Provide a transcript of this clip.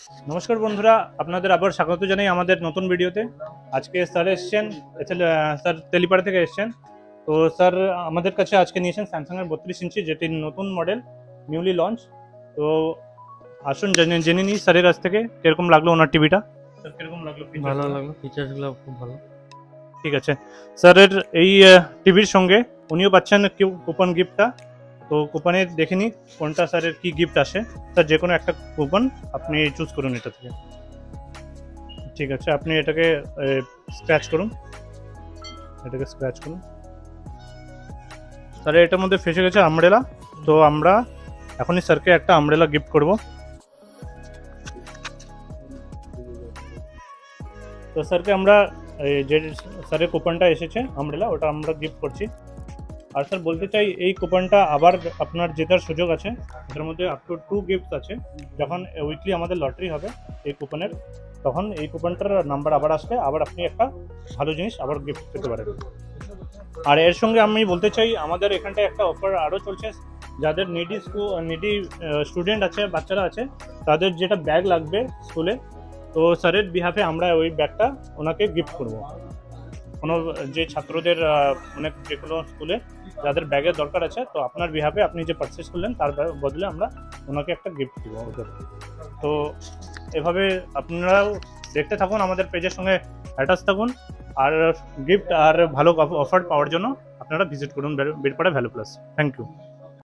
নমস্কার বন্ধুরা, আপনাদের আবার স্বাগত জানাই আমাদের নতুন ভিডিওতে। আজকে স্যার এসছেন, স্যার তেলিপাড়া থেকে এসছেন। তো স্যার আমাদের কাছে আজকে নিয়েছেন স্যামসাংয়ের 32 ইঞ্চি, যেটি নতুন মডেল, নিউলি লঞ্চ। তো আসুন জেনে নিই স্যারের কাছ থেকে কিরকম লাগলো ওনার টিভিটা। স্যার কিরকম লাগলো? ভালো লাগলো, ফিচার্সগুলো খুব ভালো। ঠিক আছে, স্যারের এই টিভির সঙ্গে উনিও পাচ্ছেন কুপন গিফটটা। তো কুপনে দেখে নিই কোনটা স্যারের কি গিফট আসে। স্যার যে কোনো একটা কুপন আপনি চুজ করুন এটা থেকে। ঠিক আছে, আপনি এটাকে স্ক্র্যাচ করুন, এটাকে স্ক্র্যাচ করুন। স্যার এটার মধ্যে ফেসে গেছে আমব্রেলা। তো আমরা এখনই স্যারকে একটা আমব্রেলা গিফট করব। তো স্যারকে আমরা যে স্যারের কুপনটা এসেছে আমব্রেলা, ওটা আমরা গিফট করছি। আর স্যার বলতে চাই, এই কুপনটা আবার আপনার জেতার সুযোগ আছে। এটার মধ্যে আপ টু 2 গিফট আছে। যখন উইকলি আমাদের লটারি হবে এই কুপনের, তখন এই কুপনটার নাম্বার আবার আসলে আবার আপনি একটা ভালো জিনিস আবার গিফট পেতে পারেন। আর এর সঙ্গে আমি বলতে চাই, আমাদের এখানটায় একটা অফার আরও চলছে। যাদের নিডি স্টুডেন্ট আছে, বাচ্চারা আছে, তাদের যেটা ব্যাগ লাগবে স্কুলে, তো স্যারের বিহাফে আমরা ওই ব্যাগটা ওনাকে গিফট করব। কোনো যে ছাত্রদের অনেক যে কোনো স্কুলে যাদের ব্যাগের দরকার আছে, তো আপনার বিহাফে আপনি যে পারচেস করলেন তার বদলে আমরা ওনাকে একটা গিফট দেবো ওদের। তো এভাবে আপনারাও দেখতে থাকুন, আমাদের পেজের সঙ্গে অ্যাটাচ থাকুন। আর গিফট আর ভালো অফার পাওয়ার জন্য আপনারা ভিজিট করুন Birpara value plus. Thank you.